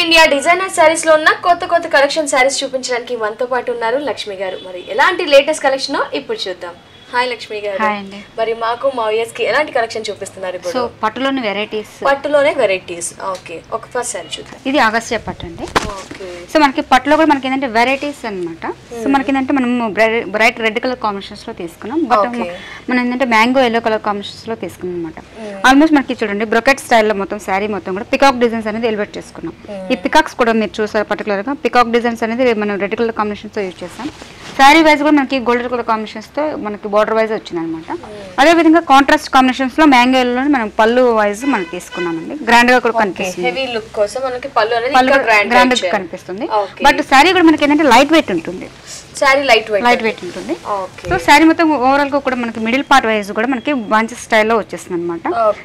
India designer saris లో ఉన్న కొత్త కొత్త కలెక్షన్ సారీస్ చూపించడానికి మనతో పాటు ఉన్నారు లక్ష్మి గారు. మరి ఎలాంటి లేటెస్ట్ కలెక్షన్ ఇప్పుడు చూద్దాం. హాయ్ లక్ష్మి గారు. హాయ్ అండి. మరి మాకు మా వ్యూయర్స్ కి ఎలాంటి కలెక్షన్ చూపిస్తున్నారు ఇప్పుడు? సో పట్టులోని వెరైటీస్. ఓకే, ఒక ఫస్ట్ సారీ చూద్దాం. ఇది అగస్త్య పట్టు అండి. ఓకే. సో మనకి పట్టులో కూడా మనకి ఏంటంటే వెరైటీస్ అన్నమాట. సో మనకి ఏంటంటే మనం బ్రైట్ రెడ్ కలర్ కాంబినేషన్స్ లో తీసుకున్నాం. బట్ మనం ఏంటంటే మ్యాంగో ఎల్లో కలర్ కాంబినేషన్స్ లో తీసుకున్నాం అనమాట. ఆల్మోస్ట్ మనకి చూడండి బ్రొకెట్ స్టైల్లో మొత్తం శారీ మొత్తం కూడా పికాక్ డిజైన్స్ అనేది ఎలివేట్ చేసుకున్నాం. ఈ పికాక్స్ కూడా మీరు చూసారు పర్టికులర్ గా పికాక్ డిజైన్స్ అనేది మనం రెడ్ కలర్ కాంబినేషన్స్ తో యూజ్ చేస్తాం. శారీ వైజ్ కూడా మనకి గోల్డెన్ కలర్ కాంబినేషన్స్ తో మనకి బార్డర్ వైజ్ వచ్చింది అనమాట. అదే విధంగా కాంట్రాస్ట్ కాంబినేషన్స్ లో మ్యాంగో ఎల్లో మనం పళ్ళు వైజ్ మనం తీసుకున్నామండి. గ్రాండ్ గా కూడా కనిపిస్తుంది. హెవీ లుక్ కోసం మనకి పళ్ళు అనేది గ్రాండ్ గా కనిపిస్తుంది. బట్ శారీ కూడా మనకి ఏంటంటే లైట్ వెయిట్ ఉంటుంది. శారీ లైట్ వెయిట్ ఉంటుంది. సో శారీ మొత్తం ఓవరాల్ గా కూడా మనకి మిడిల్ పార్ట్ వైజ్ కూడా మనకి బంచెస్ స్టైల్లో వచ్చేస్తుంది అనమాట.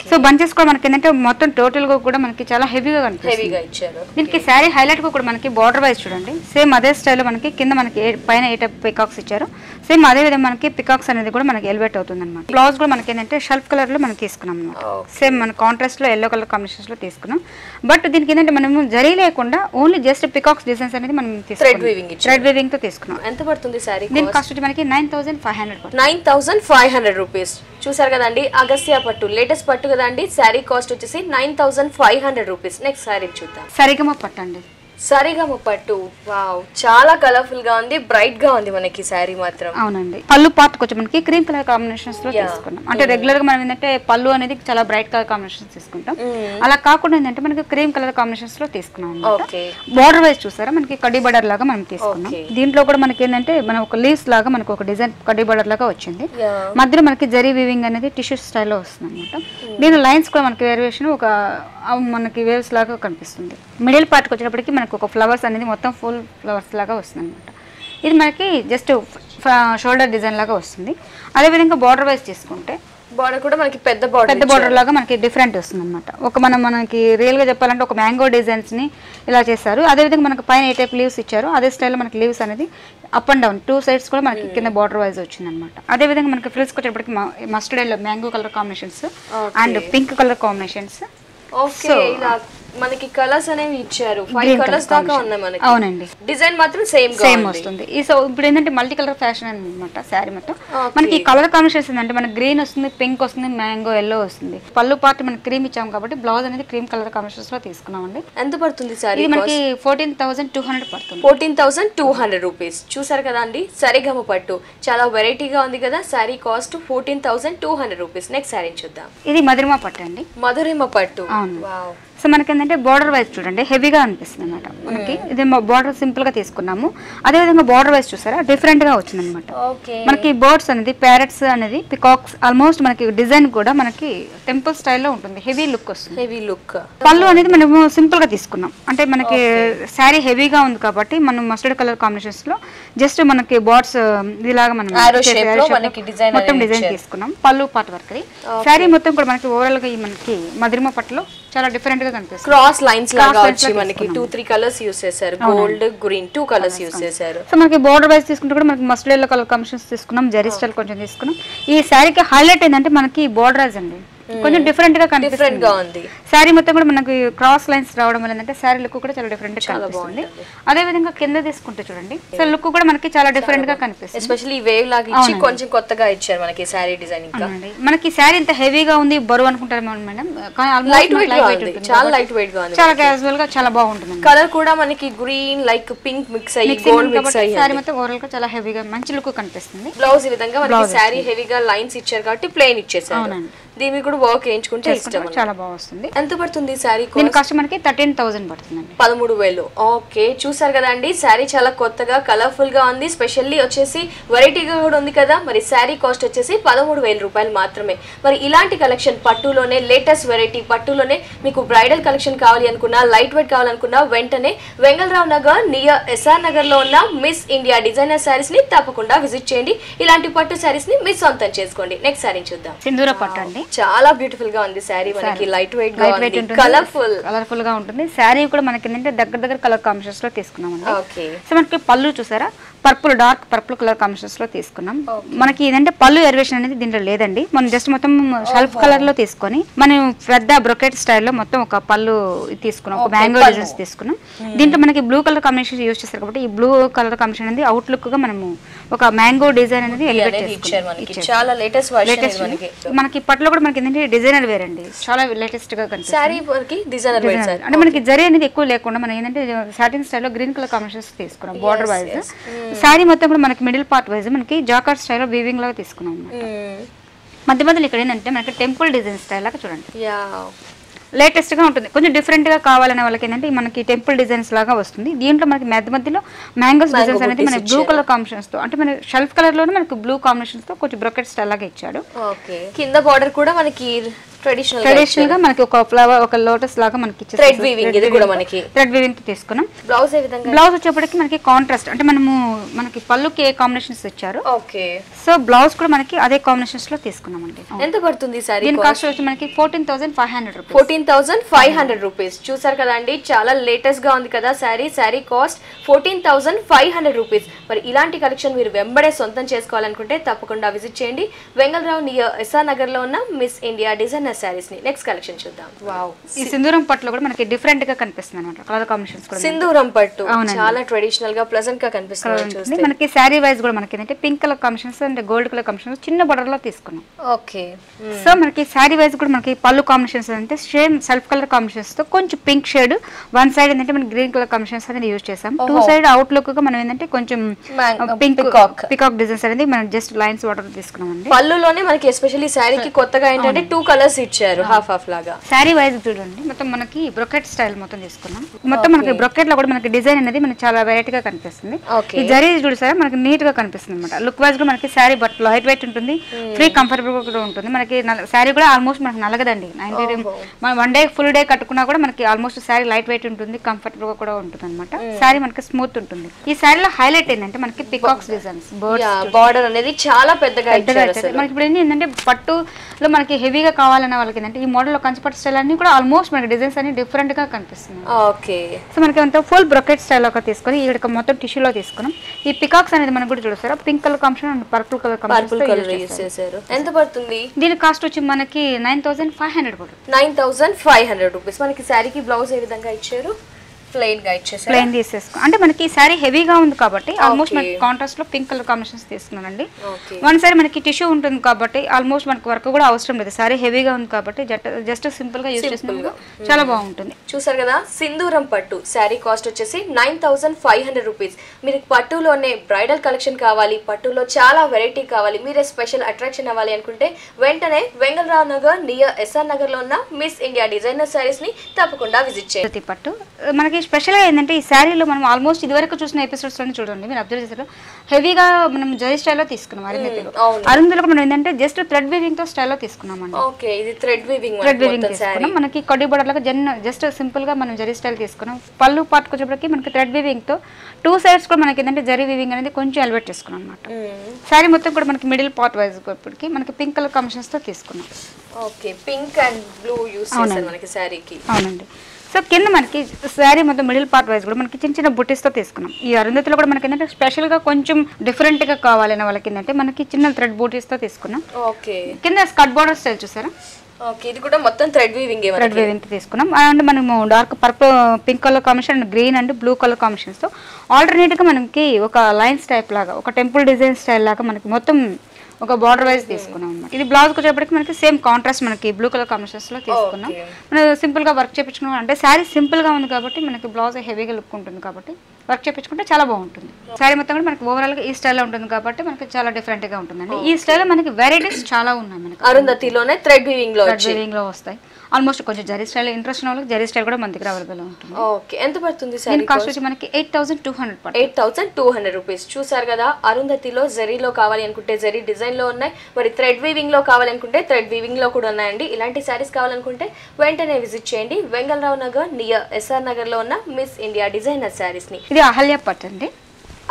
సో బంచెస్ కూడా మనకి ఏంటంటే మొత్తం టోటల్ గా కూడా మనకి చాలా హెవీగా కనిపిస్తుంది. దీనికి శారీ హైలైట్ గా కూడా మనకి బార్డర్ వైజ్ చూడండి సేమ్ అదే స్టైల్లో మనకి కింద మనకి పైన 8 పికాక్స్ ఇచ్చారు. సేమ్ అదే విధంగా మనకి పికాక్స్ అనేది కూడా మనకి ఎలివేట్ అవుతుంది అనమాట. బ్లౌజ్ కూడా మనకి ఏంటంటే షెల్ఫ్ కలర్ లో మనం తీసుకున్నాం అనమాట. సేమ్ మన కాంట్రాస్ట్ లో ఎల్లో కలర్ కాంబినేషన్స్ లో తీసుకున్నాం. బట్ దీనికి ఏంటంటే మనం జరీ లేకుండా ఓన్లీ జస్ట్ పికాక్స్ డిజైన్స్ అనేది మనం థ్రెడ్ వీవింగ్ తో తీసుకున్నాం. ఎంత పడుతుంది సారీ? దీని కాస్ట్ వచ్చి మనకి 9500 9,500 రూపీస్. చూసారు కదండి, అగస్త్య పట్టు లేటెస్ట్ పట్టు కదండి. శారీ కాస్ట్ వచ్చేసి 9,500 రూపీస్. నెక్స్ట్ శారీ చూద్దాం. సరిగమ పట్టు అండి. సరిగమ పట్టు. వావ్, చాలా కలర్ఫుల్ గా ఉంది, బ్రైట్ గా ఉంది మనకి శారీ మాత్రం. అవునండి. పళ్ళు పార్ట్ కొంచెం మనకి క్రీమ్ కలర్ కాంబినేషన్స్ లో తీసుకున్నాం. అంటే రెగ్యులర్ గా మనం ఏంటంటే పళ్ళు అనేది చాలా బ్రైట్ కలర్ కాంబినేషన్స్ తీసుకుంటాం. అలా కాకుండా ఏంటంటే మనకి క్రీమ్ కలర్ కాంబినేషన్స్ లో తీసుకున్నాం. బార్డర్ వైజ్ చూసారా మనకి కడ్డీ బార్డర్ లాగా మనం తీసుకున్నాం. దీంట్లో కూడా మనకి ఏంటంటే మనం ఒక లీవ్స్ లాగా మనకి ఒక డిజైన్ కడ్డీ బార్డర్ లాగా వచ్చింది. మధ్యలో మనకి జరీ వీవింగ్ అనేది టిష్యూ స్టైల్లో వస్తుంది అనమాట. దీని లైన్స్ కూడా మనకి వేరియేషన్ ఒక మనకి వేవ్స్ లాగా కనిపిస్తుంది. మిడిల్ పార్ట్కి వచ్చేటప్పటికి మనకి ఒక ఫ్లవర్స్ అనేది మొత్తం ఫుల్ ఫ్లవర్స్ లాగా వస్తుంది అనమాట. ఇది మనకి జస్ట్ షోల్డర్ డిజైన్ లాగా వస్తుంది. అదేవిధంగా బార్డర్ వైజ్ తీసుకుంటే బార్డర్ కూడా మనకి పెద్ద బార్డర్ లాగా మనకి డిఫరెంట్ వస్తుంది అనమాట. ఒక మనకి రియల్ గా చెప్పాలంటే ఒక మ్యాంగో డిజైన్స్ ని ఇలా చేశారు. అదేవిధంగా మనకి పైన 8 టైప్ లీవ్స్ ఇచ్చారు. అదే స్టైల్లో మనకి లీవ్స్ అనేది అప్ అండ్ డౌన్ 2 సైడ్స్ కూడా మనకి కింద బార్డర్ వైజ్ వచ్చింది అనమాట. అదేవిధంగా మనకి ఫ్రిల్స్ వచ్చేటప్పటికి mustard yellow mango colour combinations and pink colour combinations. Okay, ఇలా మనకి కలర్స్ అనేవి ఇచ్చారు. 5 కలర్స్ దాకా ఉన్నాయి మనకి. అవునండి. డిజైన్ మాత్రం సేమ్ వస్తుంది. ఈ సో ఇప్పుడు ఏంటంటే మల్టీ కలర్ ఫ్యాషన్ అన్నమాట. శారీ మొత్తం మనకి కలర్ కాంబినేషన్స్ అంటే మనకి గ్రీన్ వస్తుంది, పింక్ వస్తుంది, మ్యాంగో ఎల్లో వస్తుంది. పళ్ళు పార్ట్ మనకి క్రీమ్ ఇచ్చాం కాబట్టి బ్లౌజ్ అనేది క్రీమ్ కలర్ కాంబినేషన్స్ లో తీసుకున్నామండి. ఎంత పడుతుంది సారీ? ఇది మనకి 14,200 పడుతుంది. 14,200 రూపీస్. చూసారు కదా అండి, సరిగమ పట్టు చాలా వెరైటీగా ఉంది కదా. Sari cost 14,200 rupees. Next sari చూద్దాం. ఇది మధురిమ పట్టు అండి. మధురిమ పట్టు. వావ్. సో మనకి ఏంటంటే బార్డర్ వైజ్ చూడండి హెవీగా అనిపిస్తుంది అనమాట. మనకి ఇది బార్డర్ సింపుల్ గా తీసుకున్నాము. అదేవిధంగా బార్డర్ వైజ్ చూసారా డిఫరెంట్ గా వచ్చింది అనమాట. మనకి బర్డ్స్ అనేది ప్యారెట్స్ అనేది పికాక్స్ ఆల్మోస్ట్ మనకి డిజైన్ కూడా మనకి టెంపుల్ స్టైల్లో ఉంటుంది. హెవీ లుక్ వస్తుంది. Heavy look. పళ్ళు అనేది మనము సింపుల్ గా తీసుకున్నాం. అంటే మనకి శారీ హెవీగా ఉంది కాబట్టి మనం మస్టర్డ్ కలర్ కాంబినేషన్స్ లో జస్ట్ మనకి బర్డ్స్ ఇలాగా మనం మొత్తం డిజైన్ తీసుకున్నాం. పళ్ళు పార్ట్ వరకు శారీ మొత్తం కూడా మనకి ఓవరాల్ గా మనకి మధురిమ పట్టులో చాలా డిఫరెంట్ గా కనిపిస్తుంది. క్రాస్ లైన్స్ లాగా వచ్చి మనకి 2-3 కలర్స్ యూస్ చేశారు. గోల్డ్, గ్రీన్ 2 కలర్స్ యూస్ చేశారు. సో మనకి బోర్డర్ వైజ్ తీసుకుంటే కూడా మనకి మస్టర్డ్ ఎల్లో కలర్ కాంబినేషన్స్ తీసుకున్నాం. జరీ స్టైల్ కొంచెం తీసుకున్నాం. ఈ శారీకి హైలైట్ ఏంటంటే మనకి బోర్డర్ వైజ్ అండి కొంచెం డిఫరెంట్ గా కనిపిస్తుంది. శారీ మొత్తం కూడా మనకి క్రాస్ లైన్స్ రావడం వల్ల ఏంటంటే శారీ లుక్ కూడా చాలా డిఫరెంట్ గా కనిపిస్తుంది. అదే విధంగా కింద తీసుకుంటే చూడండి సో లుక్ కూడా మనకి చాలా డిఫరెంట్ గా కనిపిస్తుంది. ఎస్పెషల్లీ వేవ్ లాగా ఇచ్చి కొంచెం కొత్తగా ఇచ్చారు మనకి శారీ డిజైనింగ్. మనకి శారీ ఇంత హెవీగా ఉంది బరువు అనుకుంటారు మేడం, కానీ లైట్ వెయిట్ గా ఉంది. చాలా లైట్ వెయిట్ గా ఉంది. చాలా క్యాజువల్ గా చాలా బాగుంటుంది. కలర్ కూడా మనకి గ్రీన్ లైక్ పింక్ మిక్స్ అయ్యి గోల్డ్ మిక్స్ అయ్యి శారీ మొత్తం ఓవరాల్ గా చాలా హెవీగా మంచి లుక్ కనిపిస్తుంది. బ్లౌజ్ ఈ విధంగా మనకి శారీ హెవీగా లైన్స్ ఇచ్చారు కాబట్టి ప్లెయిన్ ఇచ్చేసారు. దీనికి కూడా వర్క్ వేయించుకుంటే ఇష్టం. చాలా బాగుంది. ఎంత పడుతుంది శారీ? దీని కాస్ట్ మనకి 13,000 పడుతుందండి. 13,000. ఓకే, చూసారు కదండి శారీ చాలా కొత్తగా కలర్ఫుల్ గా ఉంది. స్పెషల్లీ వచ్చేసి వెరైటీగా కూడా ఉంది కదా. మరి శారీ కాస్ట్ వచ్చేసి 13,000 రూపాయలు మాత్రమే. మరి ఇలాంటి కలెక్షన్ పట్టులోనే లేటెస్ట్ వెరైటీ పట్టులోనే మీకు బ్రైడల్ కలెక్షన్ కావాలి అనుకున్నా, లైట్ వెయిట్ కావాలనుకున్నా వెంటనే వెంగళరావు నగర్ నియర్ ఎస్ఆర్ నగర్ లో ఉన్న మిస్ ఇండియా డిజైనర్ శారీస్ ని తప్పకుండా విజిట్ చేయండి. ఇలాంటి పట్టు శారీస్ ని మీ సొంతం చేసుకోండి. నెక్స్ట్ శారీ చూద్దాం. సింధూర పట్టు అండి. చాలా బ్యూటిఫుల్ గా ఉంది శారీ. మనకి లైట్ వెయిట్ గా ఉంది, కలర్ఫుల్ గా ఉంటుంది. శారీ కూడా మనకి ఏంటంటే దగ్గర కలర్ కాంబినేషన్స్ లో తీసుకున్నామండి. ఓకే. సో మనకి పళ్ళు చూసారా purple dark purple colour combinations లో తీసుకున్నాం. మనకి ఏంటంటే పళ్ళు ఎరివేషన్ అనేది దీంట్లో లేదండి. మనం జస్ట్ మొత్తం షెల్ఫ్ కలర్ లో తీసుకొని మనం పెద్ద బ్రొకెట్ స్టైల్లో మొత్తం ఒక పళ్ళు తీసుకున్నాం, ఒక మ్యాంగో డిజైన్స్ తీసుకున్నాం. దీంట్లో మనకి బ్లూ కలర్ కాంబినేషన్ యూజ్ చేస్తారు కాబట్టి ఈ బ్లూ కలర్ కాంబినేషన్ అనేది అవుట్లుక్ గా మనము ఒక మ్యాంగో డిజైన్ అనేది చాలా లేటెస్ట్ మనకి పట్టులో కూడా మనకి ఏంటంటే డిజైనర్ వేర్ అండి, చాలా లేటెస్ట్ గా కనిపిస్తుంది. అంటే మనకి జరీ అనేది ఎక్కువ లేకుండా మనం ఏంటంటే సాటిన్ స్టైల్లో గ్రీన్ కలర్ కాంబినేషన్స్ తీసుకున్నాం బార్డర్ వైజ్. శారీ మొత్తం కూడా మనకి మిడిల్ పార్ట్ వైజ్ మనకి జాకార్డ్ స్టైల్లో వీవింగ్ లాగా తీసుకున్నాం. మధ్య మధ్యలో ఇక్కడ ఏంటంటే మనకి టెంపుల్ డిజైన్ స్టైల్ లాగా చూడండి, లేటెస్ట్ గా ఉంటుంది. కొంచెం డిఫరెంట్ గా కావాలనే వాళ్ళకి ఏంటంటే మనకి టెంపుల్ డిజైన్స్ లాగా వస్తుంది. దీంట్లో మనకి మధ్య మధ్యలో మ్యాంగోస్ డిజైన్స్ అనేది మన బ్లూ కలర్ కాంబినేషన్స్ తో, అంటే మన షెల్ఫ్ కలర్ లోనే మనకి బ్లూ కాంబినేషన్స్ తో కొంచెం బ్రొకెట్ స్టైల్ లాగా ఇచ్చాడు. కింద బార్డర్ కూడా మనకి ట్రెడిషనల్ గా మనకి ఒక ఫ్లవర్ ఒక లోటస్ లాగా మనకి థ్రెడ్ వీవింగ్ తీసుకున్నాం. బ్లౌజ్ ఏ విధంగా బ్లౌజ్ వచ్చేప్పటికి మనకి కాంట్రాస్ట్ అంటే మనకి పళ్ళుకి ఏ కాంబినేషన్స్ ఇచ్చారు. సో బ్లౌజ్ కూడా మనకి అదే కాంబినేషన్స్ లో తీసుకున్నాం అండి. ఎంత పడుతుంది సారీ? దీని కాస్ట్ వచ్చి మనకి 14,500 రూపీస్. 14,500 రూపీస్. చూసారు కదా అండి, చాలా లేటెస్ట్ గా ఉంది కదా శారీ కాస్ట్ 14,500 రూపీస్. మరి ఇలాంటి కలెక్షన్ మీరు వెంబడే సొంతం చేసుకోవాలనుకుంటే తప్పకుండా విజిట్ చేయండి వెంగళరావు నియర్ ఎస్ఆర్ నగర్ లో ఉన్న మిస్ ఇండియా డిజైనర్ సారీస్ ని. నెక్స్ట్ కలెక్షన్ చూద్దాం. వావ్, ఈ సింధూరం పట్టులో కూడా మనకి డిఫరెంట్ గా కనిపిస్తుంది అన్నమాట. కలర్ కాంబినేషన్స్ కూడా సింధూరం పట్టు చాలా ట్రెడిషనల్ గా ప్లెజెంట్ గా కనిపిస్తుంది. మనకి శారీ వైజ్ కూడా మనకి ఏంటంటే pink colour combinations and gold colour combinations చిన్న బోర్డర్ లో తీసుకున్నాం. ఓకే. సో మనకి శారీ వైజ్ కూడా మనకి పళ్ళు కాంబినేషన్స్ అంటే సేమ్ సెల్ఫ్ కలర్ కాంబినేషన్స్ తో కొంచెం పింక్ షేడ్, వన్ సైడ్ ఏంటంటే మనం గ్రీన్ కలర్ కాంబినేషన్స్ అనేది యూజ్ చేసాం. టూ సైడ్ అవుట్ లుక్ గా మనం ఏంటంటే కొంచెం పింక్ పికాక్ డిజైన్స్ అనేది మనం జస్ట్ లైన్స్ వాటర్ తీసుకున్నాం అండి. పళ్ళులోనే మనకి ఎస్పెషల్లీ శారీకి కొత్తగా ఏంటంటే 2 కలర్స్ ఇచ్చారు హాఫ్ లాగా. శారీ వైజ్ చూడండి మొత్తం మనకి బ్రొకెట్ స్టైల్ మొత్తం తీసుకున్నాం. మొత్తం మనకి బ్రొకెట్ లో కూడా మనకి డిజైన్ అనేది మనకి చాలా వెరైటీ గా కనిపిస్తుంది. ఈ జరీ చూసారా మనకి నీట్ గా కనిపిస్తుంది అనమాట. లుక్ వైజ్ గా మనకి శారీ బట్ లైట్ వెయిట్ ఉంటుంది, ఫ్రీ కంఫర్టబుల్ కూడా ఉంటుంది. మనకి శారీ కూడా ఆల్మోస్ట్ మనకి నలగదండి. 1 డే ఫుల్ డే కట్టుకున్నా కూడా మనకి ఆల్మోస్ట్ శారీ లైట్ వెయిట్ ఉంటుంది, కంఫర్టబుల్ గా కూడా ఉంటుంది అనమాట. శారీ మనకి స్మూత్ ఉంటుంది. ఈ శారీలో హైలైట్ ఏంటంటే మనకి పికాక్స్ డిజైన్స్, బార్డర్ అనేది చాలా పెద్దగా మనకి ఇప్పుడు ఏంటంటే పట్టులో మనకి హెవీగా కావాలన్న వాళ్ళకి ఏంటంటే ఈ మోడల్ లో కంచిపట్టు స్టైల్ అన్ని కూడా ఆల్మోస్ట్ మనకి డిజైన్స్ అన్ని డిఫరెంట్ గా కనిపిస్తుంది. ఓకే. సో మనకి అంతా ఫుల్ బ్రొకెట్ స్టైల్ ఒక తీసుకొని ఇక్కడ మొత్తం టిష్యూలో తీసుకున్నాం. ఈ పికాక్స్ అనేది మనకు కూడా చూస్తారా pink colour combination and purple colour combination. ఎంత పడుతుంది? దీని కాస్ట్ వచ్చి మనకి 9,500 పడుతుంది. 9,500 రూపీస్. మనకి శారీకి బ్లౌజ్ ఏ విధంగా ఇచ్చారు? ప్లెయిన్ గా ఇచ్చేసారు. ప్లెయిన్ తీసేసుకో అంటే మనకి సారీ హెవీగా ఉంది కాబట్టి ఆల్మోస్ట్ మనకి కాంట్రాస్ట్ లో పింక్ కలర్ కాంబినేషన్స్ తీసుకున్నానండి. వన్ సైడ్ మనకి టిష్యూ ఉంటుంది కాబట్టి ఆల్మోస్ట్ మనకి వర్క్ కూడా అవసరం లేదు. సారీ హెవీగా ఉంది కాబట్టి జస్ట్ సింపుల్ గా యూజ్ చేసినా చాలా బాగుంటుంది. చూసారు కదా, సింధూరం పట్టు శారీ కాస్ట్ వచ్చేసి 9,500 రూపీస్. మీరు పట్టులోనే బ్రైడల్ కలెక్షన్ కావాలి, పట్టులో చాలా వెరైటీ కావాలి, మీరే స్పెషల్ అట్రాక్షన్ అవ్వాలి అనుకుంటే వెంటనే వెంగళరావు నగర్ నియర్ ఎస్ఆర్ నగర్ లో ఉన్న మిస్ ఇండియా డిజైనర్ సారీస్ ని తప్పకుండా విజిట్ చేయండి. పట్టు మనకి స్పెషల్గా ఏంటంటే ఈ శారీలో మనం ఆల్మోస్ట్ ఇదివరకు చూసిన ఎపిసోడ్స్లోనే చూడండి మీరు అబ్జర్వ్ చేశారు హెవీగా మనం జరీ స్టైల్లో తీసుకున్నాం. అరుంధతిలో మనం ఏంటంటే జస్ట్ థ్రెడ్ వీవింగ్ తో స్టైల్లో తీసుకున్నాం అండి. థ్రెడ్ వీవింగ్ తీసుకున్నాం. మనకి కడ్డీ బోర్డర్ లాగా జస్ట్ సింపుల్ గా మనం జరీ స్టైల్ తీసుకున్నాం. పళ్ళు పాటుకు వచ్చేప్పటికి మనకి థ్రెడ్ వీవింగ్ తో 2 సైడ్స్ కూడా మనకి ఏంటంటే జరీ వీవింగ్ అనేది కొంచెం ఎలివేట్ చేసుకున్నాం అనమాట. శారీ మొత్తం కూడా మనకి మిడిల్ పార్ట్ వైజ్ ఇప్పటికి మనకి పింక్ కలర్ కాంబినేషన్స్ తో తీసుకున్నాం. Okay, pink and blue use చేశారు మనకి శారీకి. అవునండి. సో కింద మనకి శారీ మొత్తం మిడిల్ పార్ట్ వైజ్ కూడా మనకి చిన్న చిన్న బుట్టీస్తో తీసుకున్నాం. ఈ అరుంధతిలో కూడా మనకి ఏంటంటే స్పెషల్గా కొంచెం డిఫరెంట్గా కావాలనే వాళ్ళకి ఏంటంటే మనకి చిన్న థ్రెడ్ బూటీస్తో తీసుకున్నాం. ఓకే. కింద స్కర్ట్ బోర్డర్ స్టైల్ చూసారా? ఓకే, ఇది కూడా మొత్తం థ్రెడ్ వీవింగ్ తీసుకున్నాం. అండ్ మనము dark purple pink colour combination and green and blue colour కాంబినేషన్స్తో ఆల్టర్నేట్గా మనకి ఒక లైన్స్ టైప్ లాగా ఒక టెంపుల్ డిజైన్ స్టైల్ లాగా మనకి మొత్తం ఒక బార్డర్ వైజ్ తీసుకున్నాం అనమాట. ఇది బ్లౌజ్ వచ్చేప్పటికి మనకి సేమ్ కాంట్రాస్ట్ మనకి బ్లూ కలర్ కాంబినేషన్స్ లో తీసుకున్నాం. మనం సింపుల్ గా వర్క్ చేయించుకున్నాం అంటే శారీ సింపుల్ గా ఉంది కాబట్టి మనకి బ్లౌజ్ హెవీగా లుక్ ఉంటుంది కాబట్టి వర్క్ చేయించుకుంటే చాలా బాగుంటుంది. శారీ మొత్తం కూడా మనకి ఓవరాల్ గా ఈ స్టైల్లో ఉంటుంది కాబట్టి మనకి చాలా డిఫరెంట్ గా ఉంటుందండి. ఈ స్టైల్ మనకి వెరైటీస్ చాలా ఉన్నాయి. మనకి అరుంధతిలోనే థ్రెడ్ వీవింగ్ లో వస్తాయి. ఆల్మోస్ట్ కొంచెం జరీ స్టైల్ ఇంట్రెస్ట్ ఉన్న వాళ్ళకి జరీ స్టైల్ కూడా మన దగ్గర అవైలబుల్ ఉంటుంది. ఓకే, ఎంత పడుతుంది సారీ కాస్ట్ వచ్చి మనకి 8,200 8,200 రూపీస్. చూసారు కదా, అరుంధతిలో జరీలో కావాలి అనుకుంటే జరీ డిజైన్ లో ఉన్నాయి, మరి థ్రెడ్ వీవింగ్ లో కావాలనుకుంటే థ్రెడ్ వీవింగ్ లో కూడా ఉన్నాయండి. ఇలాంటి సారీస్ కావాలనుకుంటే వెంటనే విజిట్ చేయండి వెంగళరావు నగర్ నియర్ ఎస్ఆర్ నగర్ లో ఉన్న మిస్ ఇండియా డిజైనర్ సారీస్ ని. ఇది అహల్య పట్టు అండి.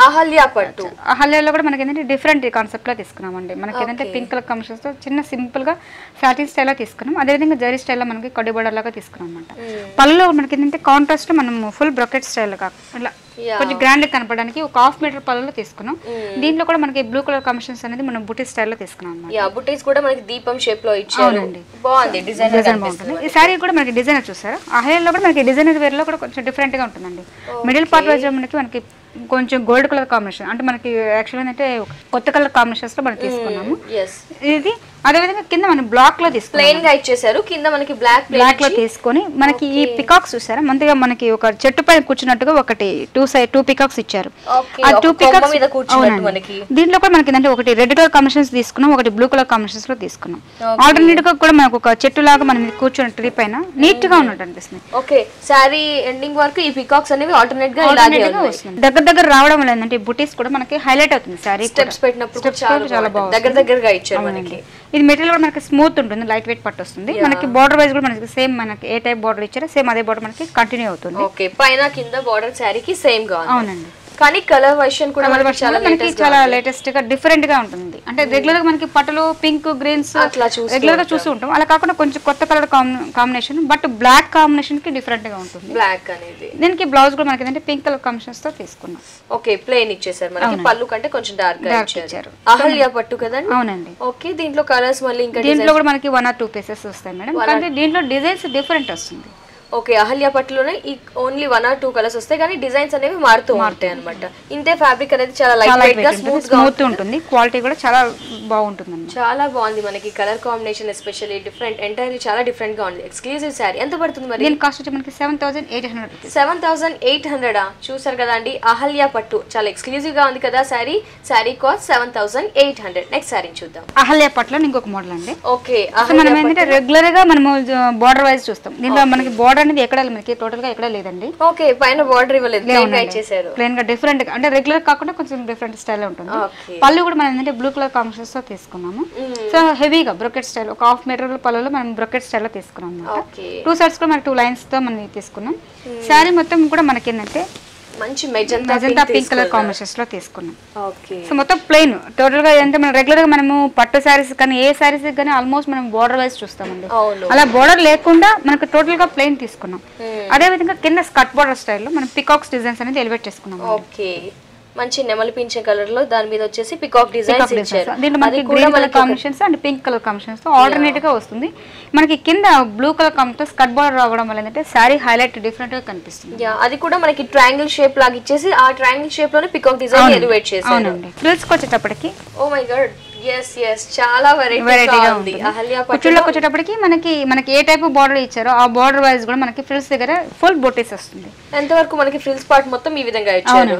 అహల్య పట్టు. అహల్యలో కూడా మనకి ఏంటంటే డిఫరెంట్ కాన్సెప్ట్ లో తీసుకున్నామండి. మనకి ఏంటంటే పింక్ కలర్ కాంబినేషన్స్ తో చిన్న సింపుల్ గా సాటిన్ స్టైల్ లో తీసుకున్నాం. అదేవిధంగా జరీ స్టైల్ లో మనకి కడ్డీ బోర్డర్ లాగా తీసుకున్నాం అనమాట. పళ్ళలో మనకి ఏంటంటే కాంట్రాస్ట్ మనం ఫుల్ బ్రొకెట్ స్టైల్ ఇలా కొంచెం గ్రాండ్ కనపడడానికి ఒక 1/2 మీటర్ పళ్ళలో తీసుకున్నాం. దీంట్లో కూడా మనకి బ్లూ కలర్ కాంబినేషన్స్ అనేది మనం బుటీ స్టైల్లో తీసుకున్నాం అన్నమాట. యా బుటీస్ కూడా మనకి దీపం షేప్ లో ఇచ్చారు. బాగుంది డిజైన్ బాగుంటుంది. ఈ సారీ కూడా మనకి డిజైనర్ చూసారా, అహల్యాలో కూడా మనకి డిజైనర్ వేర్ లో కూడా కొంచెం డిఫరెంట్ గా ఉంటుందండి. మిడిల్ పార్ట్ వైజ్ మనకి కొంచెం గోల్డ్ కలర్ కాంబినేషన్, అంటే మనకి యాక్చువల్ ఏంటంటే కొత్త కలర్ కాంబినేషన్స్ లో మనం తీసుకున్నాము. ఇది అదే విధంగా కింద మనం బ్లాక్ లో తీసుకున్నాం, ప్లెయిన్ గా ఇచ్చేసారు. కింద మనకి బ్లాక్ లో తీసుకొని మనకి ఈ పికాక్స్ చూసారా, మంచిగా మనకి ఒక చెట్టు పైన కూర్చున్నట్టుగా ఒకటి టూ పికాక్స్ ఇచ్చారు. ఆ 2 పికాక్స్ దీంట్లో కూడా మనకి ఏంటంటే ఒకటి రెడ్ కలర్ కాంబినేషన్స్ తీసుకున్నాం, ఒకటి బ్లూ కలర్ కాంబినేషన్స్ లో తీసుకున్నాం. ఆల్టర్నేట్ గా కూడా మనకు ఒక చెట్టు లాగా మనం కూర్చున్న ట్రీ పైన నీట్ గా ఉన్నట్టు అనిపిస్తుంది. ఓకే, సారీ ఎండింగ్ వరకు ఈ పికాక్స్ అనేవి ఆల్టర్నేట్ గా ఇలాగే వస్తుంది. దగ్గర రావడం వల్ల ఏంటంటే బుటీస్ కూడా మనకి హైలైట్ అవుతుంది. సారీ స్టెప్స్ పెట్టినప్పుడు చాలా బాగుంది, దగ్గరగా ఇచ్చారు మనకి. ఇది మెటీరియల్ కూడా మనకి స్మూత్ ఉంటుంది, లైట్ వెయిట్ పట్టు వస్తుంది. మనకి బార్డర్ వైజ్ కూడా మనకి సేమ్ మనకి ఏ టైప్ బార్డర్ ఇచ్చారో సేమ్ అదే బార్డర్ మనకి కంటిన్యూ అవుతుంది. ఓకే, పైన కింద బార్డర్ సారీకి సేమ్ గా. అవునండి. కానీ కలర్ వర్షన్ కూడా మనకి చాలా లేటెస్ట్ గా డిఫరెంట్ గా ఉంటుంది. అంటే రెగ్యులర్ గా మనకి పట్టులో పింక్ గ్రీన్స్ రెగ్యులర్ గా చూస్తూ ఉంటాం, అలా కాకుండా కొంచెం కొత్త colour combination, but black combination కి డిఫరెంట్ గా ఉంటుంది. బ్లాక్ అనేది దీనికి బ్లౌజ్ కూడా మనకి ఏంటంటే పింక్ కలర్ కాంబినేషన్స్ తో తీసుకున్నాం. ఓకే, ప్లెయిన్ ఇచ్చేసారు మనకి, పళ్ళు కంటే కొంచెం డార్క్ గా ఇచ్చారు. అహల్యా పట్టు కదండి. అవునండి. ఓకే, దీంట్లో కలర్స్ మళ్ళీ ఇంకా దీంట్లో కూడా మనకి 1 or 2 పీసెస్ వస్తాయి మేడం, కానీ దీంట్లో డిజైన్స్ డిఫరెంట్ వస్తుంది. ఓకే, అహల్యా పట్టులోనే ఓన్లీ 1 or 2 కలర్స్ వస్తాయి, కానీ డిజైన్స్ అనేవి మారుతూ ఉంటాయి అనమాట. ఇంతే ఫ్యాబ్రిక్ అనేది చాలా లైట్ వెయిట్ గా స్మూత్ ఉంటుంది, క్వాలిటీ కూడా చాలా బాగుంటుంది. చాలా బాగుంది మనకి colour combination, especially different, entirely చాలా డిఫరెంట్ గా ఉంది. ఎక్స్క్లూజివ్ సారీ ఎంత పడుతుంది మరి? దీని కాస్ట్ వచ్చి మనకి 7,800 రూపీస్. 7,800 చూసారు కదా అండి, అహల్యా పట్టు చాలా ఎక్స్క్లూజివ్ గా ఉంది కదా sorry. Sorry cost 7,800. Next sorry చూద్దాం. అహల్యా పట్టులో ఇంకొక మోడల్ అండి. ఓకే, మనం ఏంటంటే రెగ్యులర్ గా మనము బార్డర్ వైజ్ చూస్తాం, దీంట్లో మనకి బార్డర్ అనేది ఎక్కడ మనకి టోటల్ గా ఎక్కడ లేదండి. ఓకే, పైన బార్డర్ ఇవ్వలేదు, ప్లెయిన్ గా ఇచ్చేసారు. ప్లెయిన్ గా డిఫరెంట్ గా, అంటే రెగ్యులర్ కాకుండా కొంచెం డిఫరెంట్ స్టైల్ ఉంటుంది. పళ్ళు కూడా మనం ఏంటంటే బ్లూ కలర్ కాంబినేషన్స్ తో తీసుకున్నాము. సో హెవీగా బ్రొకెట్ స్టైల్, ఒక 1/2 మీటర్ పళ్ళలో మనం బ్రొకెట్ స్టైల్ లో తీసుకున్నాం అన్నమాట. 2 సైడ్స్ కూడా మనకి 2 లైన్స్ తో మనం తీసుకున్నాం. శారీ మొత్తం కూడా మనకి ఏంటంటే మంచి మెజంతా పింక్ కలర్ కాంబినేషన్స్ లో తీసుకున్నాం. ఓకే, సో మొత్తం ప్లెయిన్ టోటల్ గా అంటే మనం రెగ్యులర్ గా మనము పట్టు శారీస్ కానీ ఏ శారీస్ కానీ ఆల్మోస్ట్ మనం బోర్డర్ వైజ్ చూస్తామండి. అలా బోర్డర్ లేకుండా మనకు టోటల్ గా ప్లెయిన్ తీసుకున్నాం. అదే విధంగా కింద స్కర్ట్ బోర్డర్ స్టైల్లో మనం పికాక్స్ డిజైన్స్ అనేది ఎలివేట్ చేసుకున్నాం. ఓకే, మంచి నెమలి పింఛ కలర్ లో దాని మీద వచ్చేసి పికాక్ డిజైన్స్ ఇచ్చారు. దీంట్లో మనకి green colour combinations and pink colour combinations తో ఆల్టర్నేట్ గా వస్తుంది. మనకి కింద blue colour combination skirt border రావడం వల్ల ఏంటంటే సారీ హైలైట్ డిఫరెంట్ గా కనిపిస్తుంది. అది కూడా మనకి ట్రయాంగిల్ షేప్ లాగా ఇచ్చేసి ఆ ట్రయాంగిల్ షేప్ లోనే పికాక్ డిజైన్ ఎలివేట్ చేశారు. అవునండి. ఫ్రిల్స్ కి వచ్చేటప్పటికి ఓ మై గాడ్, చాలా వెరైటీగా ఉంది. అహల్యా పట్టులోకి వచ్చేటప్పటికి మనకి ఏ టైప్ బార్డర్ ఇచ్చారో ఆ బార్డర్ వైజ్ కూడా మనకి ఫ్రిల్స్ దగ్గర ఫుల్ బొటీస్ వస్తుంది. ఎంత వరకు మనకి ఫ్రిల్స్ పార్ట్ మొత్తం ఈ విధంగా ఇచ్చారు.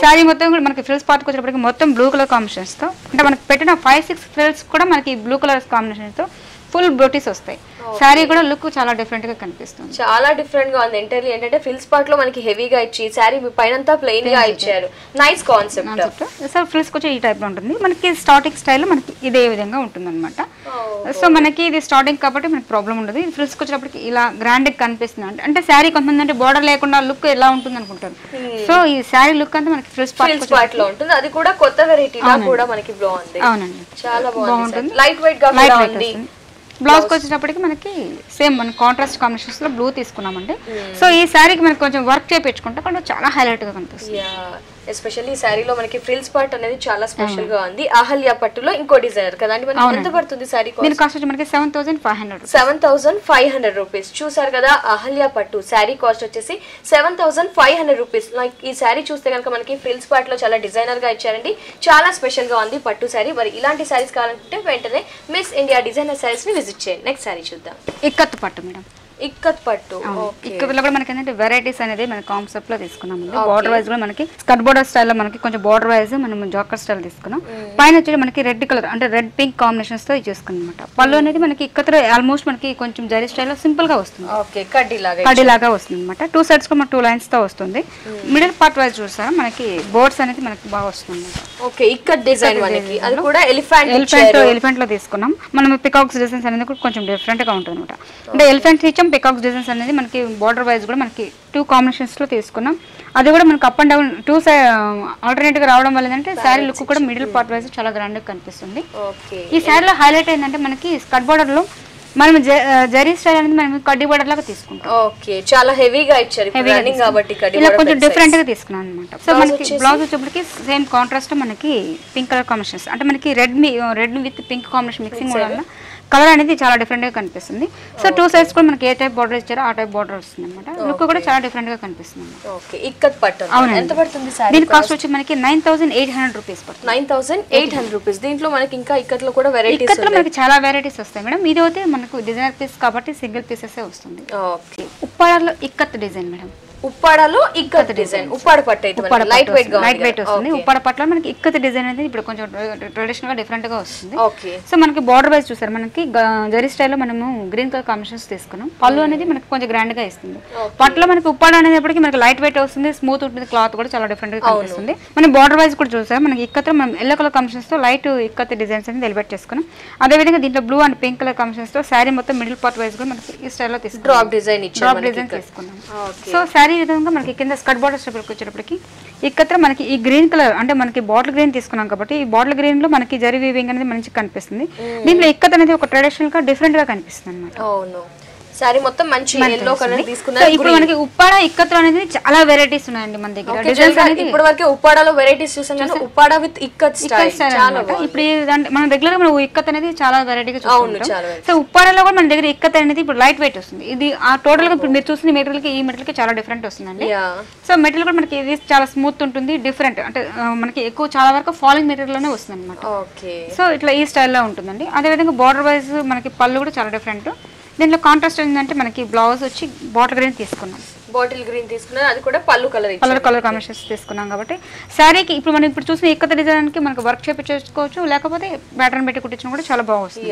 సారీ మొత్తం కూడా మనకి ఫ్రిల్స్ పార్ట్ వచ్చేటప్పటికి మొత్తం బ్లూ కలర్ కాంబినేషన్స్ తో, అంటే మనకి పెట్టిన 5-6 ఫ్రిల్స్ కూడా మనకి బ్లూ కలర్ కాంబినేషన్ తో ఫుల్ బొటీస్ వస్తాయి. సారీ కూడా లుక్ చాలా డిఫరెంట్ గా కనిపిస్తుంది. చాలా డిఫరెంట్ గా ఉంది. ఎంటైర్లీ ఏంటంటే ఫ్రిల్స్ పార్ట్ లో మనకి హెవీగా ఇచ్చి సారీ పైనంతా ప్లెయిన్ గా ఇచ్చారు. Nice concept. సో ఫ్రిల్స్ వచ్చి ఈ టైప్ లో ఉంటుంది. మనకి స్టార్టింగ్ స్టైల్ మనకి ఇదే విధంగా ఉంటుంది అనమాట. సో మనకి ఇది స్టార్టింగ్ కాబట్టి మనకి ప్రాబ్లం ఉండదు. ఇది ఫ్రిల్స్ వచ్చేటప్పటికి ఇలా గ్రాండ్ గా కనిపిస్తుంది. అంటే శారీ కొంతమంది అంటే బార్డర్ లేకుండా లుక్ ఎలా ఉంటుంది అనుకుంటారు. సో ఈ శారీ లుక్ అంతా మనకి ఫ్రిల్స్ పార్ట్ లో ఉంటుంది. అది కూడా కొత్త వెరైటీ కూడా మనకి బాగుంది. అవునండి, చాలా బాగుంటుంది. లైట్ వెయిట్ గా ఉంది. బ్లౌజ్ కి వచ్చేటప్పటికి మనకి సేమ్ మన కాంట్రాస్ట్ కాంబినేషన్స్ లో బ్లూ తీసుకున్నామండి. సో ఈ శారీకి మనకి కొంచెం వర్క్ చేయించుకుంటే కొంచెం చాలా హైలైట్ గా కనిపిస్తుంది. ఎస్పెషల్లీ ఈ సారీలో మనకి ఫ్రిల్స్ పార్ట్ అనేది చాలా స్పెషల్ గా ఉంది. అహల్యా పట్టులో ఇంకో డిజైనర్ కదండి. మనకి ఎంత పడుతుంది సారీ కాస్ట్? దీని కాస్ట్ మనకి 7,500. 7,500 రూపీస్. చూసారు కదా, అహల్యా పట్టు సారీ కాస్ట్ వచ్చేసి 7,500 రూపీస్. లైక్ ఈ సారీ చూస్తే కనుక మనకి ఫ్రిల్స్ పార్ట్ లో చాలా డిజైనర్ గా ఇచ్చారండి. చాలా స్పెషల్ గా ఉంది పట్టు సారీ. మరి ఇలాంటి సారీస్ కావాలంటే వెంటనే మిస్ ఇండియా డిజైనర్ సారీస్ ని విజిట్ చేయండి. నెక్స్ట్ సారీ చూద్దాం. ఇక్కత్ పట్టు మేడం. ఇక్కత్ పట్టు. ఇక్కత్లో కూడా మనకి ఏంటంటే వెరైటీస్ అనేది మన కాన్సెప్ట్ లో తీసుకున్నాము. బార్డర్ వైజ్ కూడా మనకి స్కర్ట్ బోర్డర్ స్టైల్లో మనకి కొంచెం బార్డర్ వైజ్ మనం జాకర్ స్టైల్ తీసుకున్నాం. పైన వచ్చి మనకి రెడ్ కలర్ అంటే రెడ్ పింక్ కాంబినేషన్స్ తో చేసుకున్నాం అనమాట. పళ్ళు అనేది మనకి ఇక్కత్లో ఆల్మోస్ట్ మనకి కొంచెం జరీ స్టైల్లో సింపుల్ గా వస్తుంది. కడ్డీ లాగా వస్తుంది అనమాట. 2 సైడ్స్ కూడా 2 లైన్స్ తో వస్తుంది. మిడిల్ పార్ట్ వైజ్ చూస్తారా మనకి బోర్డ్స్ అనేది మనకి బాగా వస్తుంది. ఓకే, ఇక్కత్ డిజైన్ మనకి అది కూడా ఎలిఫెంట్ లో తీసుకున్నాం. మనం పికాక్స్ డిజైన్స్ అనేది కూడా కొంచెం డిఫరెంట్ గా ఉంటుంది అనమాట. అంటే ఎలిఫెంట్ ఇచ్చాం, పికాక్స్ డిజైన్స్ అనేది మనకి బార్డర్ వైజ్ కూడా మనకి 2 కాంబినేషన్స్ లో తీసుకున్నాం. అది కూడా మనకి up and down 2 side alternate గా రావడం వల్ల ఏంటంటే శారీ లుక్ కూడా మిడిల్ పార్ట్ వైజ్ చాలా గ్రాండ్ గా కనిపిస్తుంది. ఈ శారీలో హైలైట్ ఏంటంటే మనకి స్కర్ట్ బోర్డర్ లో మనం జరీ స్టైల్ అనేది మనం కడ్డీ బోర్డర్ లాగా తీసుకుంటాం. ఓకే, చాలా హెవీగా ఇచ్చారు రన్నింగ్ కాబట్టి ఇలా కొంచెం డిఫరెంట్ గా తీసుకున్నాం అనమాట. సో మనకి బ్లౌజ్ వచ్చేప్పటికి సేమ్ కాంట్రాస్ట్ మనకి పింక్ కలర్ కాంబినేషన్స్, అంటే మనకి red with pink combination mixing వల్ల కలర్ అనేది చాలా డిఫరెంట్ గా కనిపిస్తుంది. సో 2 సైడ్స్ కూడా మనకి ఏ టైప్ బార్డర్ ఇచ్చారో ఆ టైప్ బార్డర్ వస్తుంది అనమాట. లుక్ కూడా చాలా డిఫరెంట్ గా కనిపిస్తుంది. ఓకే, ఇక్కత్ పట్టు ఎంత పడుతుంది సారీ? దీని కాస్ట్ వచ్చి మనకి 9800 రూపీస్ పడుతుంది. 9800 రూపీస్. దీంట్లో మనకి ఇంకా ఇక్కత్ లో కూడా వెరైటీస్ ఇక్కత్ లో మనకి చాలా వెరైటీస్ వస్తాయి మేడం. ఇది అయితే మనకు డిజైనర్ పీస్ కాబట్టి సింగిల్ పీసెస్ వస్తుంది. ఓకే, ఉప్పాడలో ఇక్కత్ డిజైన్ మేడం. ఉప్పాడలో ఇక్కత్ డిజైన్, ఉప్పాడ పట్టు అయితే లైట్ వెయిట్ వస్తుంది. ఉప్పాడ పట్టులో మనకి ఇక్కత్ డిజైన్ అనేది ఇప్పుడు కొంచెం ట్రెడిషనల్ గా డిఫరెంట్ గా వస్తుంది. ఓకే, సో మనకి బార్డర్ వైజ్ చూసారు, మనకి జరీ స్టైల్లో మనము గ్రీన్ కలర్ కాంబినేషన్స్ తీసుకున్నాం. పళ్ళు అనేది మనకి కొంచెం గ్రాండ్ గా ఇస్తుంది. పట్టులో మనకి ఉప్పాడ అనేప్పటికీ మనకి లైట్ వెయిట్ వస్తుంది, స్మూత్ ఉంటుంది, క్లాత్ కూడా చాలా డిఫరెంట్ గా కనిపిస్తుంది. మనం బార్డర్ వైజ్ కూడా చూసారు, మనకి ఇక్కత్ మనం ఎల్లో కలర్ కాంబినేషన్స్ తో లైట్ ఇక్కత్ డిజైన్స్ అనేది ఎలివేట్ చేసుకున్నాం. అదే విధంగా దీంట్లో blue and pink colour combinations తో శారీ మొత్తం మిడిల్ పార్ట్ వైజ్ కూడా మనకి ఈ స్టైల్లో తీసుకున్నాం. డ్రాప్ డిజైన్ తీసుకున్నాం. సో శారీ విధంగా మనకి కింద స్కర్ట్ బార్డర్ స్టెప్ వచ్చేటప్పటికి ఇక్కడ మనకి ఈ గ్రీన్ కలర్ అంటే మనకి బాటిల్ గ్రీన్ తీసుకున్నాం కాబట్టి ఈ బాటిల్ గ్రీన్ లో మనకి జరీ వీవింగ్ అనేది మంచిగా కనిపిస్తుంది. దీంట్లో ఇక్కత్ అనేది ఒక ట్రెడిషనల్ గా డిఫరెంట్ గా కనిపిస్తుంది అన్నమాట. అవును, సారీ మొత్తం మంచి yellow కలర్ తీసుకున్నారు. ఇప్పుడు మనకి ఉప్పాడ ఇక్కత్ అనేది చాలా వెరైటీస్ ఉన్నాయండి మన దగ్గర. ఇప్పుడు వరకు ఉప్పాడలో వెరైటీస్ చూసాం కానీ ఉప్పాడ విత్ ఇక్కత్ స్టైల్ చాలా. ఇప్పుడు మనం రెగ్యులర్ గా మనం ఇక్కత్ అనేది చాలా వెరైటీగా చూస్తాం. సో ఉప్పాడలో కూడా మన దగ్గర ఇక్కత్ అనేది ఇప్పుడు లైట్ వెయిట్ వస్తుంది. ఇది ఆ టోటల్ గా ఇప్పుడు మీరు చూసిన మెటీరియల్ కి ఈ మెటీరియల్ కి చాలా డిఫరెంట్ వస్తుందండి. సో మెటీరియల్ కూడా మనకి ఇది చాలా స్మూత్ ఉంటుంది, డిఫరెంట్ అంటే మనకి ఎక్కువ చాలా వరకు ఫాలింగ్ మెటీరియల్ లోనే వస్తుంది అనమాట. సో ఇట్లా ఈ స్టైల్లో ఉంటుందండి. అదే విధంగా బార్డర్ వైజ్ మనకి పళ్ళు కూడా చాలా డిఫరెంట్. దీంట్లో కాంట్రాస్ట్ ఏంటంటే మనకి బ్లౌజ్ వచ్చి బాటిల్ గ్రీన్ తీసుకున్నాం. బాటిల్ గ్రీన్ తీసుకున్నాం, అది కూడా పళ్ళు కలర్ కాంబినేషన్స్ తీసుకున్నాం కాబట్టి శారీకి ఇప్పుడు మనం ఇప్పుడు చూసిన ఇక్కత డిజైన్ కి మనకి వర్క్ చేయించుకోవచ్చు, లేకపోతే ప్యాటర్న్ పెట్టి కుట్టించిన కూడా చాలా బాగుంది.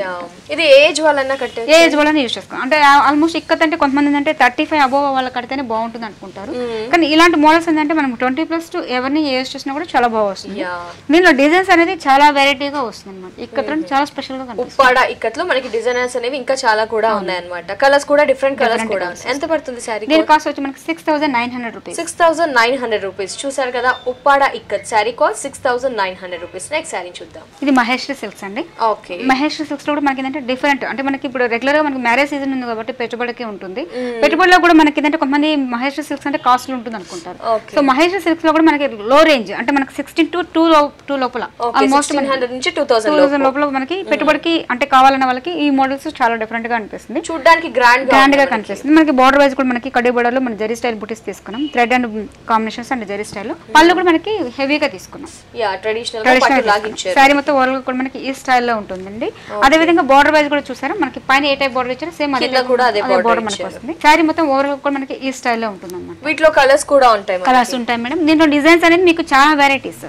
ఇది ఏజ్ వాళ్ళన్నా కట్టే ఏజ్ వాళ్ళని యూజ్ చేసుకోవాలి. అంటే ఆల్మోస్ట్ ఇక్కత అంటే కొంతమంది అంటే 35 అబోవ్ వాళ్ళు కడితేనే బాగుంటుంది అనుకుంటారు. కానీ ఇలాంటి మోడల్స్ ఏంటంటే మనం 20+ టు ఎవరిని యూజ్ చేసినా కూడా చాలా బాగుంది. దీనిలో డిజైన్స్ అనేది చాలా వెరైటీగా వస్తుంది అనమాట. ఇక్కత చాలా స్పెషల్ గా ఉప్పాడ ఇక్కత్లో మనకి డిజైనర్స్ అనేవి ఇంకా చాలా కూడా ఉన్నాయి అనమాట. కలర్స్ కూడా డిఫరెంట్ కలర్స్ కూడా. ఎంత పడుతుంది సారీ? దీని కాస్ట్ వచ్చి 6900 రూపీస్. 6900 రూపీస్. చూసారు కదా, Uppada ikat sari cost 6900 rupees. Next sari చూద్దాం. ఇది మహేశ్వరి సిల్క్స్ అండి. ఓకే, మహేశ్వరి సిల్క్స్ లో కూడా మనకి ఏంటంటే డిఫరెంట్ అంటే మనకి ఇప్పుడు రెగ్యులర్ గా మనకి మ్యారేజ్ సీజన్ ఉంది కాబట్టి పెట్టుబడికి ఉంటుంది. పెట్టుబడిలో కూడా మనకి ఏంటంటే కొంతమంది మహేశ్వరి సిల్క్స్ అంటే కాస్ట్లీ ఉంటుంది అనుకుంటారు. సో మహేశ్వరి సిల్క్స్ లో కూడా మనకి లో రేంజ్ అంటే మనకి 16 to 2 లోపల ఆల్మోస్ట్ 1600 నుంచి 2000 లోపల మనకి పెట్టుబడికి అంటే కావాలన్న వాళ్ళకి ఈ మోడల్స్ చాలా డిఫరెంట్ గా అనిపిస్తుంది. చూడడానికి గ్రాండ్ గా కనిపిస్తుంది. మనకి బార్డర్ వైజ్ కూడా మనకి కడ్డీ బోర్డర్ లో మన జరీ స్టైల్ బుటీస్ తీసుకున్నాం. Thread and combinations and zari style. పళ్ళు కూడా మనకి హెవీగా తీసుకున్నాం. శారీ మొత్తం ఓవరాల్ కూడా మనకి ఈ స్టైల్లో ఉంటుందండి. అదే విధంగా బార్డర్ వైజ్ కూడా చూసారా, మనకి పైన ఏ టైప్ బార్డర్ ఇచ్చారో సేమ్ అదే బార్డర్ మనకి వస్తుంది. శారీ మొత్తం ఓవరాల్ కూడా మనకి ఈ స్టైల్లో ఉంటుంది అన్నమాట. వీటిలో కలర్స్ కూడా ఉంటాయి. కలర్స్ ఉంటాయి మేడం. దీంట్లో డిజైన్స్ అనేది మీకు చాలా వెరైటీస్.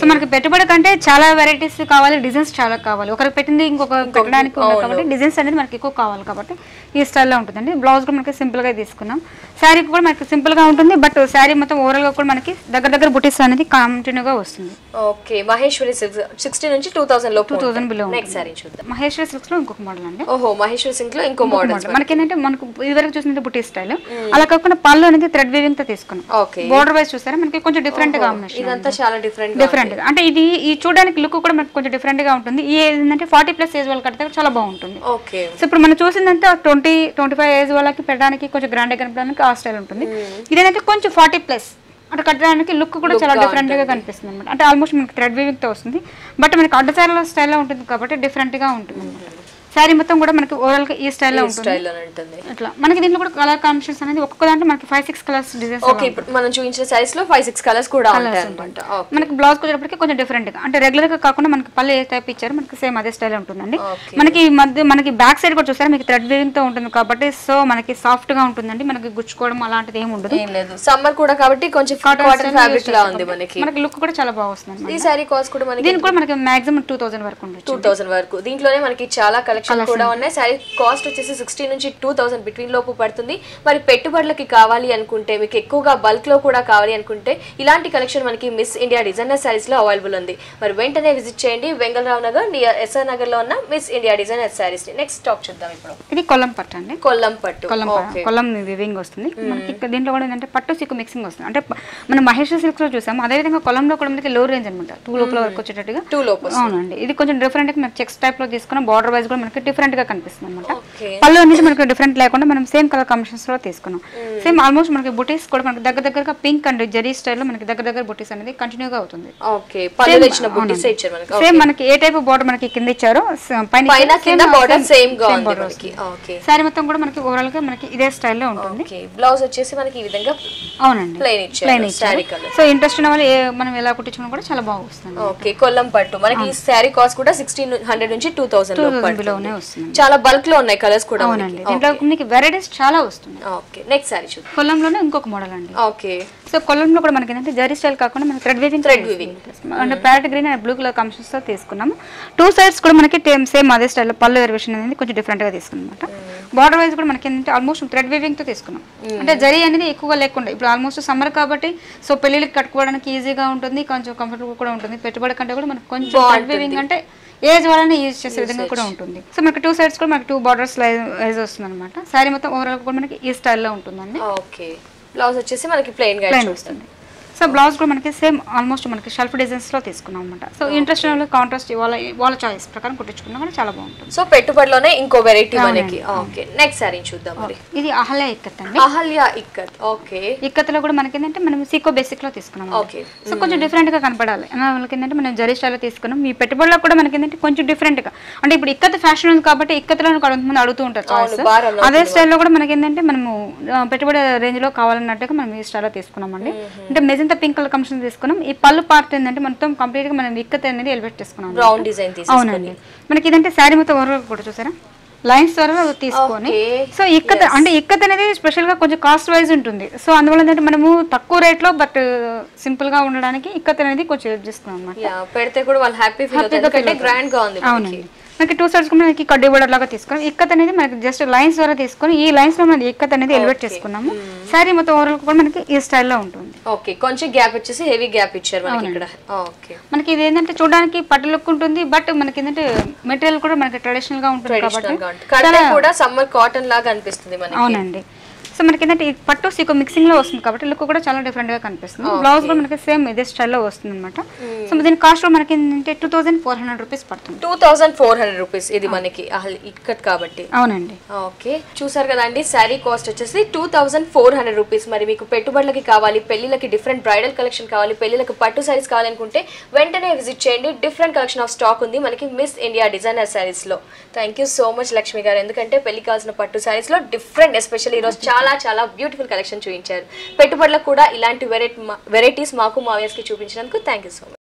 సో మనకి పెట్టుబడి కంటే చాలా వెరైటీస్ కావాలి, డిజైన్స్ చాలా కావాలి. ఒకరికి పెట్టింది ఇంకొక పెట్టడానికి కాబట్టి డిజైన్స్ అనేది మనకి ఎక్కువ కావాలి కాబట్టి ఈ స్టైల్లో ఉంటుందండి. బ్లౌజ్ కూడా మనకి సింపుల్ గా తీసుకున్నాం. శారీ కూడా మనకి సింపుల్ గా ఉంటుంది, బట్ శారీ మొత్తం ఓవరాల్ గా కూడా మనకి దగ్గర బుటీస్ అనేది కంటిన్యూగా వస్తుంది. ఓకే, మహేశ్వరి సిల్క్స్ 60 నుంచి 2000 లోపు. 2000 బిలో. నెక్స్ట్ సారీ చూద్దాం. మహేశ్వరి సిల్క్స్ లో ఇంకొక మోడల్ అండి. ఓహో, మహేశ్వరి సిల్క్స్ లో ఇంకో మోడల్. మనకి ఏంటంటే మనకు ఇదివరకు చూసినట్టు బుటీ స్టైల్, అలా కాకుండా పళ్ళు అనేది థ్రెడ్ వీవింగ్ తో తీసుకున్నాం. ఓకే, బోర్డర్ వైజ్ చూసారా మనకి కొంచెం డిఫరెంట్ గా ఉంది. ఇదంతా చాలా డిఫరెంట్ అంటే ఇది ఈ చూడడానికి లుక్ కూడా మనకి కొంచెం డిఫరెంట్ గా ఉంటుంది. ఈ ఏజ్ ఏంటంటే 40+ ఏజ్ వాళ్ళకి కడితే చాలా బాగుంటుంది. ఓకే, సో ఇప్పుడు మనం చూసిందంటే 20-25 ఏజ్ వాళ్ళకి పెట్టడానికి కొంచెం గ్రాండ్ గా కనిపించడానికి ఆ స్టైల్ ఉంటుంది. ఇదేంటంటే కొంచెం 40+ అంటే కట్టడానికి లుక్ కూడా చాలా డిఫరెంట్ గా కనిపిస్తుంది అనమాట. అంటే ఆల్మోస్ట్ మనకి థ్రెడ్ వీవింగ్ తో వస్తుంది, బట్ మనకి అడ్డసారీల స్టైల్లో ఉంటుంది కాబట్టి డిఫరెంట్ గా ఉంటుంది అనమాట. శారీ మొత్తం కూడా మనకి ఓవరాల్ గా ఈ స్టైల్లో ఉంటుంది. అట్లా మనకి దీంట్లో కూడా కలర్ కాంబినేషన్స్ అనేది ఒక్కొక్క దాంట్లో మనకి 5-6 కలర్స్ డిజైన్స్. ఓకే, ఇప్పుడు మనం చూపించిన సారీస్ లో 5-6 కలర్స్ కూడా ఉంటాయి. మనకి బ్లౌజ్ వచ్చేటప్పటికి కొంచెం డిఫరెంట్ గా అంటే రెగ్యులర్ గా కాకుండా మనకి పళ్ళు ఏ టైప్ ఇచ్చారు మనకి సేమ్ అదే స్టైల్ ఉంటుందండి. మనకి మనకి బ్యాక్ సైడ్ కూడా చూసారా మీకు థ్రెడ్ వీవింగ్ తో ఉంటుంది కాబట్టి సో మనకి సాఫ్ట్ గా ఉంటుందండి. మనకి గుచ్చుకోవడం అలాంటిది ఏమి ఉండదు. సమ్మర్ కూడా కాబట్టి కొంచెం కాటన్ ఫ్యాబ్రిక్ లా ఉంది. మనకి లుక్ కూడా చాలా బాగుంది. ఈ సారీ కాస్ట్ కూడా మనకి దీనికి కూడా మనకి మాక్సిమం 2000 వరకు ఉంది. 2000 వరకు. దీంట్లోనే మనకి చాలా కలెక్షన్ కూడా ఉన్నాయి. సారీ కాస్ట్ వచ్చేసి 60 నుంచి 2000 బిట్వీన్ లోపు పడుతుంది. మరి పెట్టుబడులకి కావాలి అనుకుంటే, మీకు ఎక్కువగా బల్క్ లో కూడా కావాలి అనుకుంటే ఇలాంటి కలెక్షన్ మనకి మిస్ ఇండియా డిజైనర్ సారీస్ లో అవైలబుల్ ఉంది. మరి వెంటనే విజిట్ చేయండి వెంగళరావు నగర్ నియర్ ఎస్ఆర్ నగర్ లో ఉన్న miss India designer saris. Next stock చూద్దాం. ఇప్పుడు ఇది కొల్లం పట్టు అండి. కొల్లం పట్టు, కొల్లం వివింగ్ వస్తుంది. మనకి దీంట్లో కూడా ఏంటంటే పట్టు సిక్కు మిక్సింగ్ వస్తుంది. అంటే మనం మహేశ్వరి సిల్క్స్ లో చూసాం, అదే విధంగా కొల్లంలో కూడా మనకి లో రేంజ్ అనమాట. 2 లోపల వరకు వచ్చేటట్టుగా. 2 లోపల. అవునండి, ఇది కొంచెం డిఫరెంట్ గా చెక్స్ టైప్ లో తీసుకున్న బార్డర్ వైజ్ కూడా మనకి డిఫరెంట్ గా కనిపిస్తుంది అనమాట. పళ్ళు అనేది మనకి డిఫరెంట్ లేకుండా మనం సేమ్ కలర్ కాంబినేషన్స్ లో తీసుకున్నాం. సేమ్ ఆల్మోస్ట్ మనకి బుటీస్ కూడా మనకి దగ్గరగా పింక్ అండ్ జరీ స్టైల్ లో మనకి దగ్గర బుటీస్ అనేది కంటిన్యూగా అవుతుంది. సేమ్ మనకి ఏ టైప్ బార్డర్ మనకి కింద ఇచ్చారో పైన సారీ మొత్తం కూడా మనకి ఓవరాల్ గా మనకి ఇదే స్టైల్లో ఉంటుంది. బ్లౌజ్ వచ్చేసి మనకి ఈ విధంగా అవునండి ప్లెయిన్ ఇచ్చారు. సో ఇంట్రెస్ట్ ఉన్న వాళ్ళు మనం ఎలా కుట్టించుకున్నా కూడా చాలా బాగా వస్తుంది. ఓకే కొల్లం పట్టు మనకి ఈ శారీ కాస్ట్ కూడా 1600 నుంచి 2000 లోనే వస్తుంది. చాలా బల్క్ లో ఉన్నాయి కలర్స్ కూడా. అవునండి దీంట్లో మీకు వెరైటీస్ చాలా వస్తుంది. ఓకే నెక్స్ట్ శారీ చూద్దాం. కొల్లంలోనే ఇంకొక మోడల్ అండి. ఓకే సో కొల్లంలో కూడా మనకి ఏంటంటే జరీ స్టైల్ కాకుండా మనకి థ్రెడ్ వీవింగ్ అంటే parrot green and blue colour combinations తో తీసుకున్నాము. టూ సైడ్స్ కూడా మనకి సేమ్ అదే స్టైల్ పళ్ళు వేరియేషన్ అనేది కొంచెం డిఫరెంట్ గా తీసుకున్నాం అనమాట. బార్డర్ వైజ్ కూడా మనకి ఏంటంటే ఆల్మోస్ట్ థ్రెడ్ వీవింగ్ తో తీసుకున్నాం. అంటే జరీ అనేది ఎక్కువగా లేకుండా ఇప్పుడు ఆల్మోస్ట్ సమ్మర్ కాబట్టి సో పెళ్లికి కట్టుకోవడానికి ఈజీగా ఉంటుంది, కొంచెం కంఫర్టబుల్ కూడా ఉంటుంది. పెట్టుబడి కంటే కూడా మనకి కొంచెం థ్రెడ్ వీవింగ్ అంటే ఏజ్ వాళ్ళని యూజ్ చేసే విధంగా కూడా ఉంటుంది. సో మనకి టూ సైడ్స్ కూడా మనకి 2 బార్డర్స్ వైజ్ వస్తుంది అనమాట. శారీ మొత్తం ఓవరాల్ కూడా మనకి ఈ స్టైల్లో ఉంటుందండి. ఓకే బ్లౌజ్ వచ్చేసి మనకి ప్లెయిన్ వస్తుంది. సో బ్లౌజ్ కూడా మనకి సేమ్ ఆల్మోస్ట్ మనకి షెల్ఫ్ డిజైన్స్ లో తీసుకున్నాం అనమాట. సో ఇంట్రెస్ట్ కాంట్రాస్ట్ వాళ్ళ చాయిస్ ప్రకారం కుట్టించుకున్నా కూడా చాలా బాగుంటుంది. సో పెట్టుబడిలోనే ఇంకో వెరైటీ మనకి. ఓకే నెక్స్ట్ సారీ చూద్దాం. మరి ఇది అహల్య ఇక్కత్ అండి. అహల్య ఇక్కత్. ఓకే ఇక్కత్ లో కూడా మనకి ఏంటంటే మనం సీకో బేసిక్ లో తీసుకున్నాం. ఓకే సో కొంచెం డిఫరెంట్ గా కనపడాలి మనకి ఏంటంటే మనం జరీ స్టైల్ లో తీసుకున్నాం. ఈ పెట్టుబడిలో కూడా మనకి ఏంటంటే కొంచెం డిఫరెంట్ గా అంటే ఇప్పుడు ఇక్కత్ ఫ్యాషన్ ఉంది కాబట్టి ఇక్కత్లో కొంతమంది అడుగుతూ ఉంటారు చాయిస్. అదే స్టైల్లో కూడా మనకి ఏంటంటే మనము పెట్టుబడి రేంజ్ లో కావాలన్నట్టుగా మనం ఈ స్టైల్ లో తీసుకున్నామండి. అంటే మెజంతా పింక్ కలర్ కాంబినేషన్ తీసుకున్నాం. ఈ పళ్ళు పార్ట్ ఏంటంటే మొత్తం కంప్లీట్ గా మనం ఇక్కత్ అనేది ఎలివేట్ చేసుకున్నాం. రౌండ్ డిజైన్ తీసుకున్నాం. అవునండి మనకి ఇదంటే శారీ మొత్తం ఓవరాల్ కూడా చూసారా లైన్స్ ద్వారా తీసుకొని. సో ఇక్కత్ అంటే ఇక్కత్ అనేది స్పెషల్ గా కొంచెం కాస్ట్ వైజ్ ఉంటుంది. సో అందువల్ల ఏంటంటే మనము తక్కువ రేట్ లో బట్ సింపుల్ గా ఉండడానికి ఇక్కత్ అనేది కొంచెం యూజ్ చేసుకున్నాం అన్నమాట. పెడితే కూడా వాళ్ళు హ్యాపీ ఫీల్ అవుతారు, గ్రాండ్ గా ఉంది. అవునండి మనకి టూ సైడ్స్ కూడా మనకి కడ్డీ బోర్డర్ లాగా తీసుకున్నాం. ఇక్కత్ అనేది మనకి జస్ట్ లైన్స్ ద్వారా తీసుకొని ఈ లైన్స్ లో మనం ఇక్కత్ అనేది ఎలివేట్ చేసుకున్నాము. శారీ మొత్తం ఓవరాల్ కూడా మనకి ఈ స్టైల్లో ఉంటుంది. ఓకే కొంచెం గ్యాప్ వచ్చేసి హెవీ గ్యాప్ ఇచ్చారు మనకి ఇక్కడ. ఓకే మనకి ఇది ఏంటంటే చూడడానికి పట్టు లుక్ ఉంటుంది బట్ మనకి ఏంటంటే మెటీరియల్ కూడా మనకి ట్రెడిషనల్ గా ఉంటుంది కాబట్టి కూడా సమ్మర్ కాటన్ లాగా అనిపిస్తుంది మనకి. అవునండి సో మనకి ఏంటంటే ఈ పట్టు సీకో మిక్సింగ్ లో వస్తుంది కాబట్టి లుక్ కూడా చాలా డిఫరెంట్ గా కనిపిస్తుంది. బ్లౌజ్ కూడా మనకి సేమ్ ఇదే స్టైల్లో వస్తుంది అనమాట. సో దీని కాస్ట్ మనకి ఏంటంటే 2400 రూపీస్ పడుతుంది. 2400 రూపీస్ ఇది మనకి ఇక్కత్ కాబట్టి. అవునండి ఓకే చూసారు కదండి శారీ కాస్ట్ వచ్చేసి 2400 రూపీస్. మరి మీకు పెట్టుబడులకి కావాలి, పెళ్లిళ్ళకి డిఫరెంట్ బ్రైడల్ కలెక్షన్ కావాలి, పెళ్లిళ్ళకి పట్టు శారీస్ కావాలనుకుంటే వెంటనే విజిట్ చేయండి. డిఫరెంట్ కలెక్షన్ ఆఫ్ స్టాక్ ఉంది మనకి మిస్ ఇండియా డిజైనర్ శారీస్ లో. Thank you so much Lakshmi గారు, ఎందుకంటే పెళ్లి కావాల్సిన పట్టు శారీస్ లో డిఫరెంట్ ఎస్పెషల్లీ ఈరోజు చాలా బ్యూటిఫుల్ కలెక్షన్ చూపించారు. పెట్టుబడులకు కూడా ఇలాంటి వెరైటీస్ మాకు మా వ్యూయర్స్ కి చూపించినందుకు థ్యాంక్ యూ సో మచ్.